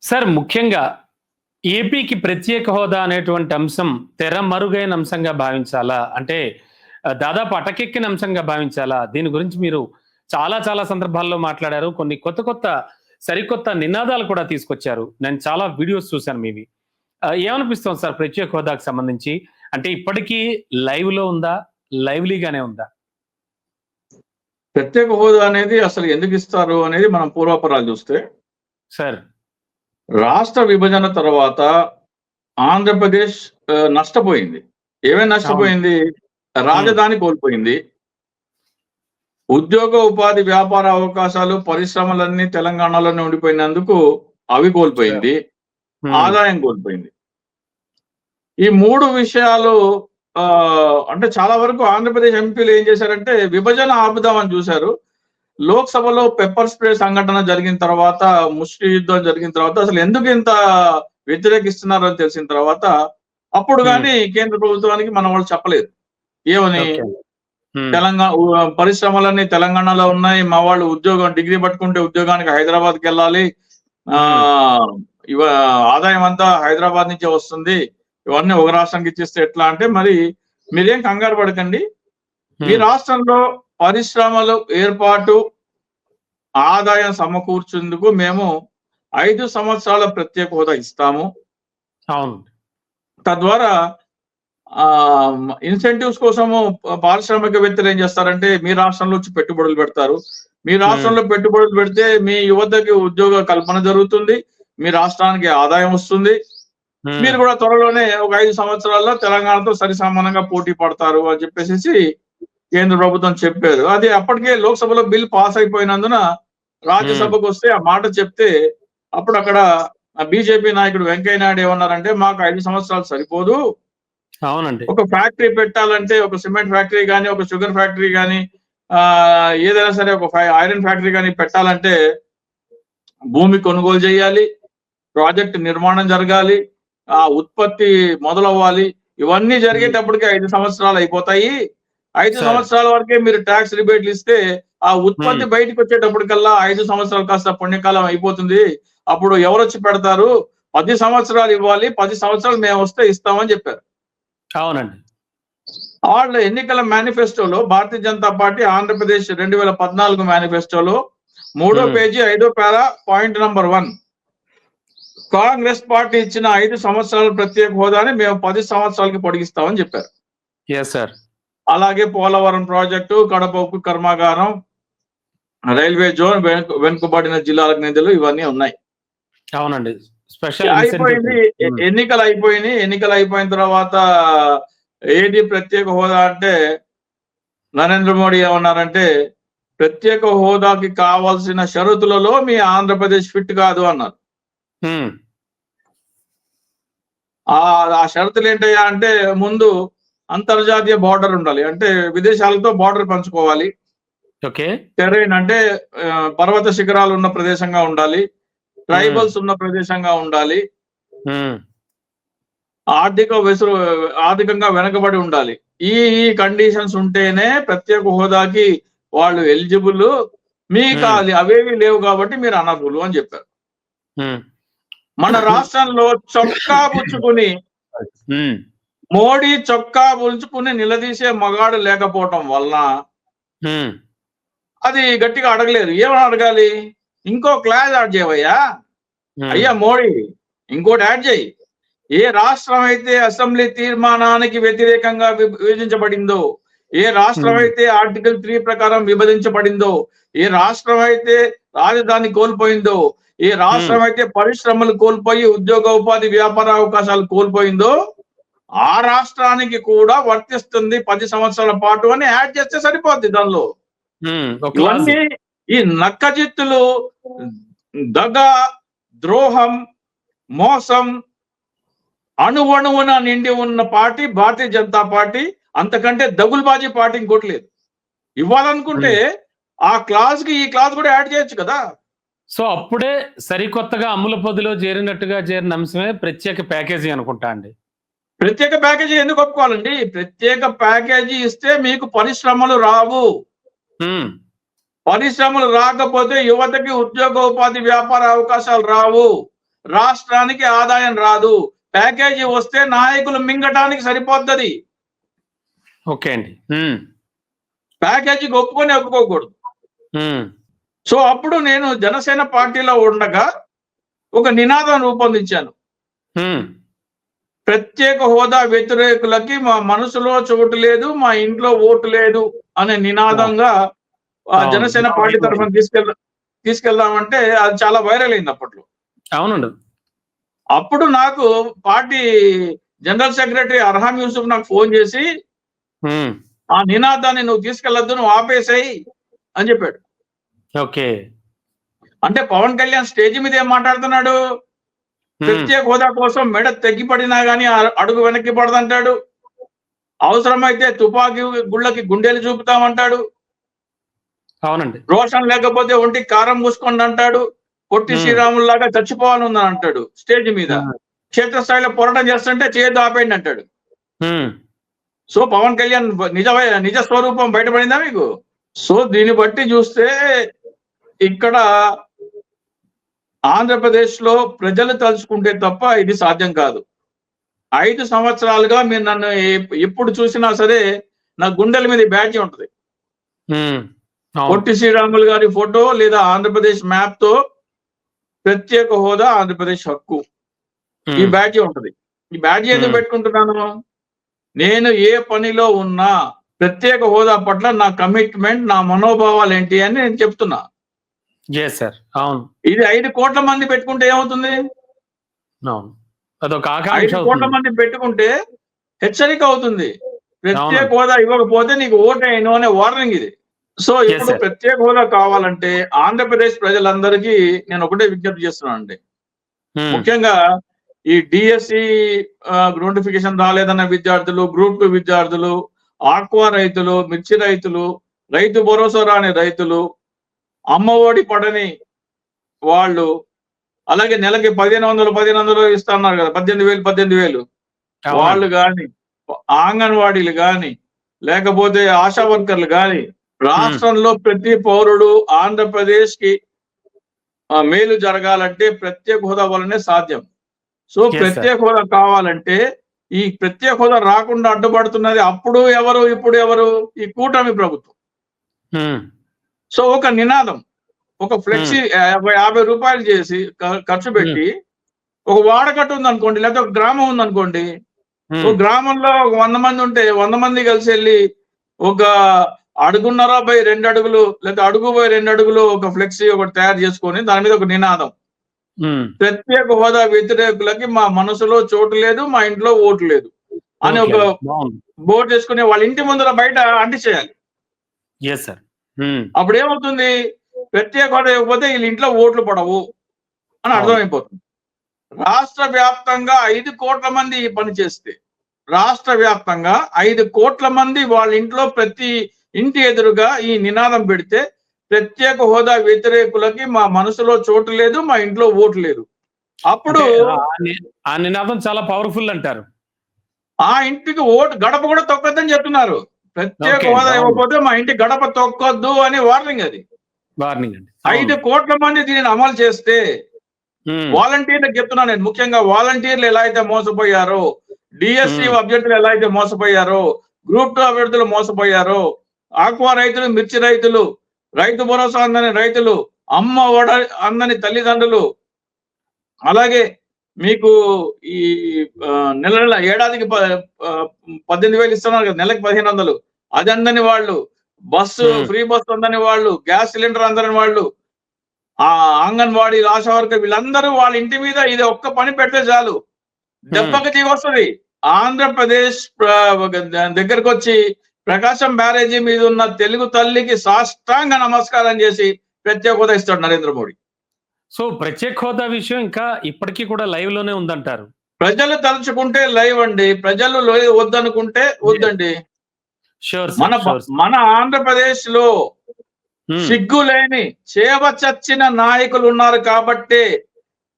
Sir ముఖ్యంగా ఏపీకి ప్రత్యేక హోదా అనేటువంటి అంశం తెరమరుగైన అంశంగా భావించాలా? అంటే దాదాపు అటకెక్కిన అంశంగా భావించాలా? దీని గురించి మీరు చాలా చాలా సందర్భాల్లో మాట్లాడారు. కొన్ని కొత్త సరికొత్త నినాదాలు కూడా తీసుకొచ్చారు. నేను చాలా వీడియోస్ చూసాను మీవి. ఏమనిపిస్తోంది సార్ ప్రత్యేక హోదాకు సంబంధించి? అంటే ఇప్పటికీ లైవ్‌లో ఉందా? లైవ్‌లీగానే ఉందా? ప్రత్యేక హోదా అనేది అసలు ఎందుకు ఇస్తారు అనేది మనం పూర్వాపరాలు చూస్తే, సార్. రాష్ట్ర విభజన తర్వాత ఆంధ్రప్రదేశ్ నష్టపోయింది. ఏమేమి అవును. నష్టపోయింది? రాజధాని కోల్పోయింది. ఉద్యోగ, ఉపాధి, వ్యాపార అవకాశాలు, పరిశ్రమలన్నీ తెలంగాణలోనే ఉండిపోయినందుకు అవి సార్. కోల్పోయింది. హ్మ్. ఆదాయం కోల్పోయింది. ఈ 3 విషయాలు అంటే చాలా వరకు ఆంధ్రప్రదేశ్ ఎంపీలు ఏం చేశారంటే విభజన ఆపుదామని చూశారు. లోక్‌సభలో పెప్పర్ స్ప్రే సంఘటన జరిగిన తర్వాత, ముష్టి యుద్ధం జరిగిన తర్వాత అసలు ఎందుకు ఇంత వ్యతిరేకిస్తున్నారని తెలిసిన తర్వాత, అప్పుడు హ్మ్. గాని కేంద్ర ప్రభుత్వానికి మన వాళ్ళు చెప్పలేదు. ఏమని? ఓకే. హ్మ్. పరిశ్రమలన్నీ తెలంగాణలో ఉన్నాయి. మా వాళ్ళు ఉద్యోగం డిగ్రీ పట్టుకుంటే ఉద్యోగానికి హైదరాబాద్‌కెళ్ళాలి. హ్మ్. ఆహ్, ఇవ ఆదాయం అంతా హైదరాబాద్ నుంచే వస్తుంది. ఇవన్నీ ఒక రాష్ట్రానికి ఇచ్చేస్తే ఎట్లా అంటే, మరి మీరేం కంగారు పడకండి. మీ హ్మ్. రాష్ట్రంలో పరిశ్రమలు ఏర్పాటు, ఆదాయం సమకూర్చేందుకు మేము 5 సంవత్సరాల ప్రత్యేక హోదా ఇస్తాము. అవును. తద్వారా ఇన్సెంటివ్స్ కోసము పారిశ్రామికవేత్తలు ఏం చేస్తారంటే, మీ రాష్ట్రంలో వచ్చి పెట్టుబడులు పెడతారు. మీ హ్మ్. రాష్ట్రంలో పెట్టుబడులు పెడితే మీ యువతకి ఉద్యోగ కల్పన జరుగుతుంది. మీ రాష్ట్రానికి ఆదాయం వస్తుంది. హ్మ్. మీరు కూడా త్వరలోనే ఒక 5 సంవత్సరాల్లో తెలంగాణతో సరిసమానంగా పోటీ పడతారు అని చెప్పేసేసి కేంద్ర ప్రభుత్వం చెప్పారు. అది అప్పటికే లోక్‌సభలో బిల్ పాస్ అయిపోయినందున హ్మ్. రాజ్యసభకొస్తే ఆ మాట చెప్తే అప్పుడు అక్కడ బీజేపీ నాయకుడు వెంకయ్య నాయుడు ఏమన్నారంటే, "మాకు 5 సంవత్సరాలు సరిపోదు. అవునండి. ఒక ఫ్యాక్టరీ పెట్టాలంటే ఒక సిమెంట్ ఫ్యాక్టరీ గాని, ఒక షుగర్ ఫ్యాక్టరీ గాని ఏదైనా సరే ఒక ఐరన్ ఫ్యాక్టరీ గాని పెట్టాలంటే భూమి కొనుగోలు చేయాలి. ప్రాజెక్ట్ నిర్మాణం జరగాలి. ఉత్పత్తి మొదలవ్వాలి. ఇవన్నీ హ్మ్. జరిగేటప్పటికి 5 సంవత్సరాలు అయిపోతాయి. 5 సార్. సంవత్సరాల వరకే మీరు టాక్స్ రిబేట్‌లు ఇస్తే, ఆ హ్మ్. ఉత్పత్తి బయటికొచ్చేటప్పటికల్లా 5 సంవత్సరాలు కాస్త పుణ్యకాలం అయిపోతుంది. అప్పుడు ఎవరొచ్చి పెడతారు? 10 సంవత్సరాలు ఇవ్వాలి. 10 సంవత్సరాలు మేమొస్తే ఇస్తామని చెప్పారు. అవునండి. వాళ్ళ ఎన్నికల మేనిఫెస్టోలో భారతీయ జనతా పార్టీ ఆంధ్రప్రదేశ్ 2014 మేనిఫెస్టోలో మూడో హ్మ్. పేజీ, ఐదో పారా పాయింట్ నంబర్ 1 కాంగ్రెస్ పార్టీ ఇచ్చిన 5 సంవత్సరాల ప్రత్యేక హోదాని మేము 10 సంవత్సరాలకి పొడిగిస్తామని చెప్పారు. Yes sir. అలాగే పోలవరం ప్రాజెక్టు, కడప ఉక్కు కర్మాగారం, రైల్వే జోన్, వెనుకబడిన జిల్లాలకు నిధులు ఇవన్నీ ఉన్నాయి. అవునండి. Special incentives. అయిపోయింది. హ్మ్. ఎన్నికలయిపోయినియి. ఎన్నికలయిపోయిన తర్వాత ఏది ప్రత్యేక హోదా అంటే నరేంద్ర మోడీ ఏమన్నారంటే, "ప్రత్యేక హోదాకి కావాల్సిన షరతులలో మీ ఆంధ్రప్రదేశ్ ఫిట్ కాదు" అన్నారు. హ్మ్. ఆ షరతులేంటయ్యా అంటే ముందు అంతర్జాతీయ బార్డర్ ఉండాలి. అంటే విదేశాలతో బార్డర్ పంచుకోవాలి. ఓకే. టెర్రైన్ అంటే పర్వత శిఖరాలు ఉన్న ప్రదేశంగా ఉండాలి. హ్మ్. ట్రైబల్స్ ఉన్న ప్రదేశంగా ఉండాలి. హ్మ్. ఆర్థిక వెసురు ఆర్థికంగా వెనకబడి ఉండాలి. ఈ ఈ కండిషన్స్ ఉంటేనే ప్రత్యేక హోదాకి వాళ్ళు ఎలిజిబుల్. హ్మ్. మీకాది అవేవి లేవు కాబట్టి మీరు అనర్హులు అని చెప్పారు. హ్మ్. మన రాష్ట్రంలో చొక్కా పుచ్చుకుని హ్మ్. మోడీ చొక్కా పుంజుకుని నిలదీసే మగాడు లేకపోవటం వలన హ్మ్. అది గట్టిగా అడగలేదు. ఏమని అడగాలి? ఇంకో క్లాజ్ యాడ్ చేయవయ్యా! హ్మ్. అయ్యా మోడీ ఇంకోటి యాడ్ చేయి. ఏ రాష్ట్రం అయితే అసెంబ్లీ తీర్మానానికి వ్యతిరేకంగా విభజించబడిందో, ఏ రాష్ట్రం హ్మ్. అయితే ఆర్టికల్ 3 ప్రకారం విభజించబడిందో, ఏ రాష్ట్రం అయితే రాజధాని కోల్పోయిందో, ఏ హ్మ్. రాష్ట్రం అయితే పరిశ్రమలు కోల్పోయి ఉద్యోగ, ఉపాధి, వ్యాపార అవకాశాలు కోల్పోయిందో, ఆ రాష్ట్రానికి కూడా వర్తిస్తుంది 10 సంవత్సరాల పాటు అని యాడ్ చేస్తే సరిపోద్ది దానిలో. హ్మ్. ఒక క్లాజ్. ఇవన్నీ ఈ నక్కజిత్తులు, దగ, ద్రోహం, మోసం అణువణువున నిండి ఉన్న పార్టీ భారతీయ జనతా పార్టీ. అంతకంటే దగులుబాజీ పార్టీ ఇంకోటి లేదు. ఇవ్వాలనుకుంటే హ్మ్. ఆ క్లాజ్‌కి ఈ క్లాజ్ కూడా యాడ్ చేయొచ్చు కదా! సో, అప్పుడే సరికొత్తగా అమ్ముల పొదిలో చేరినట్టుగా చేరిన అంశమే ప్రత్యేక ప్యాకేజీ అనుకుంటా అండి. ప్రత్యేక ప్యాకేజీ ఎందుకు ఒప్పుకోవాలండి? ప్రత్యేక ప్యాకేజీ ఇస్తే మీకు పరిశ్రమలు రావు. హ్మ్. పరిశ్రమలు రాకపోతే యువతకి ఉద్యోగ, ఉపాధి, వ్యాపార అవకాశాలు రావు. రాష్ట్రానికి ఆదాయం రాదు. ప్యాకేజీ వస్తే నాయకులు మింగటానికి సరిపోద్దది. ఓకే అండి. ప్యాకేజీకి ఒప్పుకోకూడదు. సో అప్పుడు నేను జనసేన పార్టీలో ఉండగా ఒక నినాదం రూపొందించాను. ప్రత్యేక హోదా వ్యతిరేకులకి మా మనసులో చోటు లేదు, మా ఇంట్లో ఓటు లేదు అనే నినాదంగా జనసేన పార్టీ తరఫున తీసుకెళ్దామంటే అది చాలా వైరల్ అయింది అప్పట్లో. అవునండి. అప్పుడు నాకు పార్టీ జనరల్ సెక్రటరీ అర్హాం యూసుఫ్ నాకు ఫోన్ చేసి ఆ నినాదాన్ని నువ్వు తీసుకెళ్లొద్దు, నువ్వు ఆపేసాయి అని చెప్పాడు. ఓకే. అంటే పవన్ కళ్యాణ్ స్టేజ్ మీద ఏం మాట్లాడుతున్నాడు? ప్రత్యేక హోదా కోసం మెడ తెగిపడినా గానీ అడుగు వెనక్కి పడదంటాడు. అవసరమైతే తుపాకీ గుళ్ళకి గుండెలు చూపుతామంటాడు. అవునండి. రోషన్ లేకపోతే ఒంటికి కారం మూసుకోండి అంటాడు. పొట్టి శ్రీరాముల్లాగా చచ్చిపోవాలని అంటాడు స్టేజ్ మీద. క్షేత్రస్థాయిలో పోరాటం చేస్తుంటే చేయొద్దు, ఆపేయండి అంటాడు. సో పవన్ కళ్యాణ్ నిజ స్వరూపం బయటపడిందా మీకు? సో దీన్ని బట్టి చూస్తే ఇక్కడ ఆంధ్రప్రదేశ్ లో ప్రజలు తలుచుకుంటే తప్ప ఇది సాధ్యం కాదు. 5 సంవత్సరాలుగా మీరు నన్ను ఎప్పుడు చూసినా సరే నా గుండెల మీద బ్యాడ్జ్ ఉంటది. పొట్టి శ్రీరాములు గారి ఫోటో లేదా ఆంధ్రప్రదేశ్ మ్యాప్ తో ప్రత్యేక హోదా ఆంధ్రప్రదేశ్ హక్కు ఈ బ్యాడ్జ్ ఉంటది. ఈ బ్యాడ్జ్ ఎందుకు పెట్టుకుంటున్నాను? నేను ఏ పనిలో ఉన్నా ప్రత్యేక హోదా పట్ల నా కమిట్మెంట్, నా మనోభావాలు ఏంటి అని నేను చెప్తున్నా. ఇది 5 కోట్ల మంది పెట్టుకుంటే ఏమవుతుంది? 5 కోట్ల మంది పెట్టుకుంటే హెచ్చరిక అవుతుంది. ప్రత్యేక హోదా ఇవ్వకపోతే నీకు ఓటేయను అనే వార్నింగ్ ఇది. సో ఇప్పుడు ప్రత్యేక హోదా కావాలంటే ఆంధ్రప్రదేశ్ ప్రజలందరికీ నేను ఒకటే విజ్ఞప్తి చేస్తున్నాను అండి. ముఖ్యంగా ఈ డిఎస్సి నోటిఫికేషన్ రాలేదన్న విద్యార్థులు, గ్రూప్ 2 విద్యార్థులు, ఆక్వా రైతులు, మిర్చి రైతులు, రైతు భరోసా రాని రైతులు, అమ్మఒడి పడని వాళ్ళు, అలాగే నెలకి 1500 ఇస్తున్నారు కదా, 18,000 వాళ్ళు గాని, అంగన్వాడీలు గాని, లేకపోతే ఆశా వర్కర్లు గాని, రాష్ట్రంలో ప్రతి పౌరుడు ఆంధ్రప్రదేశ్ కి మేలు జరగాలంటే ప్రత్యేక హోదా వల్లనే సాధ్యం. సో ప్రత్యేక హోదా కావాలంటే ఈ ప్రత్యేక హోదా రాకుండా అడ్డుపడుతున్నది అప్పుడు ఎవరు, ఇప్పుడు ఎవరు? ఈ కూటమి ప్రభుత్వం. సో ఒక నినాదం, ఒక ఫ్లెక్సీ 50 రూపాయలు చేసి ఖర్చు పెట్టి ఒక వాడకట్టు ఉందనుకోండి, లేకపోతే ఒక గ్రామం ఉందనుకోండి, ఒక గ్రామంలో 100 మంది ఉంటే 100 మంది కలిసి వెళ్ళి ఒక 1.5 బై 2 అడుగులు లేదా అడుగు బై 2 అడుగులు ఒక ఫ్లెక్సీ ఒకటి తయారు చేసుకొని దాని మీద ఒక నినాదం, ప్రత్యేక హోదా వ్యతిరేకులకి మా మనసులో చోటు లేదు, మా ఇంట్లో ఓటు లేదు అని ఒక బోర్డు చేసుకుని వాళ్ళ ఇంటి ముందర బయట అంటి చేయాలి. అప్పుడు ఏమవుతుంది? ప్రత్యేక హోదా ఇవ్వకపోతే వీళ్ళ ఇంట్లో ఓట్లు పడవు అని అర్థమైపోతుంది. రాష్ట్ర వ్యాప్తంగా 5 కోట్ల మంది ఈ పని చేస్తే, రాష్ట్ర వ్యాప్తంగా 5 కోట్ల మంది వాళ్ళ ఇంట్లో ప్రతి ఇంటి ఎదురుగా ఈ నినాదం పెడితే ప్రత్యేక హోదా వ్యతిరేకులకి మా మనసులో చోటు లేదు, మా ఇంట్లో ఓటు లేదు. అప్పుడు ఆ నినాదం చాలా పవర్ఫుల్ అంటారు. ఆ ఇంటికి ఓటు గడప కూడా తొక్కొద్దని చెప్తున్నారు. ప్రత్యేక హోదా ఇవ్వకపోతే మా ఇంటి గడప తొక్కొద్దు అని వార్నింగ్. అది 5 కోట్ల మంది దీనిని అమలు చేస్తే వాలంటీర్లకు చెప్తున్నాను నేను, ముఖ్యంగా వాలంటీర్లు ఎలా అయితే మోసపోయారో, డిఎస్సి అభ్యర్థులు ఎలా అయితే మోసపోయారో, గ్రూప్ 2 అభ్యర్థులు మోసపోయారో, ఆక్వా రైతులు, మిర్చి రైతులు, రైతు భరోసా అందని రైతులు, అమ్మ ఒడ అందని తల్లిదండ్రులు, అలాగే మీకు ఈ నెల ఏడాదికి 18,000 ఇస్తున్నారు కదా, నెలకి 1,500, అది అందని వాళ్ళు, బస్సు ఫ్రీ బస్సు అందని వాళ్ళు, గ్యాస్ సిలిండర్ అందని వాళ్ళు, ఆ అంగన్వాడీ, ఆశా వర్కర్, వీళ్ళందరూ వాళ్ళ ఇంటి మీద ఇది ఒక్క పని పెడితే చాలు దెబ్బకి దిగొస్తుంది. ఆంధ్రప్రదేశ్ దగ్గరకు వచ్చి ప్రకాశం బ్యారేజీ మీద ఉన్న తెలుగు తల్లికి సాష్టాంగ నమస్కారం చేసి ప్రత్యేక హోదా ఇస్తాడు నరేంద్ర మోడీ. సో ప్రత్యేక హోదా విషయం ఇంకా ఇప్పటికీ కూడా లైవ్ లోనే ఉందంటారు. ప్రజలు తలుచుకుంటే లైవ్ అండి, ప్రజలు వద్దనుకుంటే వద్దండి. మన ఆంధ్రప్రదేశ్ లో సిగ్గులేని చేవ చచ్చిన నాయకులు ఉన్నారు కాబట్టే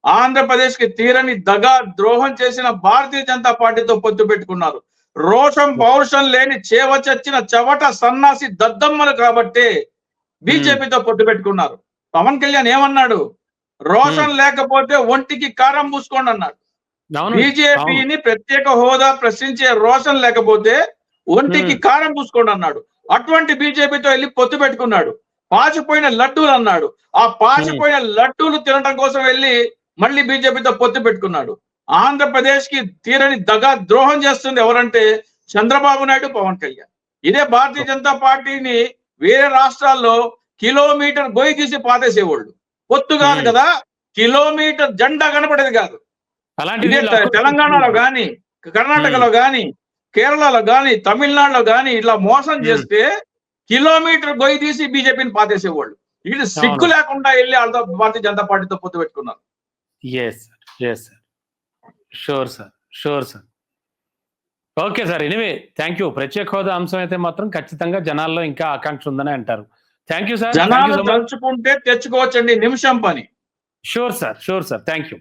ఆంధ్రప్రదేశ్ కి తీరని దగా ద్రోహం చేసిన భారతీయ జనతా పార్టీతో పొత్తు పెట్టుకున్నారు. రోషం పౌరుషం లేని చేవ చచ్చిన చవట సన్నాసి దద్దమ్మలు కాబట్టే బీజేపీతో పొత్తు పెట్టుకున్నారు. పవన్ కళ్యాణ్ ఏమన్నాడు? రోషన్ లేకపోతే ఒంటికి కారం పూసుకోండి అన్నాడు. అవును. బీజేపీని ప్రత్యేక హోదా ప్రశ్నించే రోషన్ లేకపోతే ఒంటికి కారం పూసుకోండి అన్నాడు. అటువంటి బీజేపీతో వెళ్ళి పొత్తు పెట్టుకున్నాడు. పాచిపోయిన లడ్డూలు అన్నాడు. ఆ పాచిపోయిన లడ్డూలు తినడం కోసం వెళ్ళి మళ్ళీ బీజేపీతో పొత్తు పెట్టుకున్నాడు. ఆంధ్రప్రదేశ్ కి తీరని దగా ద్రోహం చేస్తుంది ఎవరంటే చంద్రబాబు నాయుడు, పవన్ కళ్యాణ్. ఇదే భారతీయ జనతా పార్టీని వేరే రాష్ట్రాల్లో కిలోమీటర్ గొయ్యి తీసి పాతేసేవాళ్ళు. పొత్తు కాదు కదా, కిలోమీటర్ జెండా కనపడేది కాదు. అలాంటిది ఇదే తెలంగాణలో గాని, కర్ణాటకలో గాని, కేరళలో గాని, తమిళనాడులో గాని ఇట్లా మోసం చేస్తే కిలోమీటర్ గొయ్యి తీసి బీజేపీని పాతేసేవాళ్ళు. వీళ్ళు సిగ్గు లేకుండా వెళ్ళి వాళ్ళతో భారతీయ జనతా పార్టీతో పొత్తు పెట్టుకున్నారు. Sure sir. Okay sir. Anyway thank you. ప్రత్యేక హోదా అంశం అయితే మాత్రం ఖచ్చితంగా జనాల్లో ఇంకా ఆకాంక్ష ఉందని అంటారు. Thank you sir. జనాలు తలుచుకుంటే తెచ్చుకోవచ్చండి, నిమిషం పని. Sure sir. Thank you.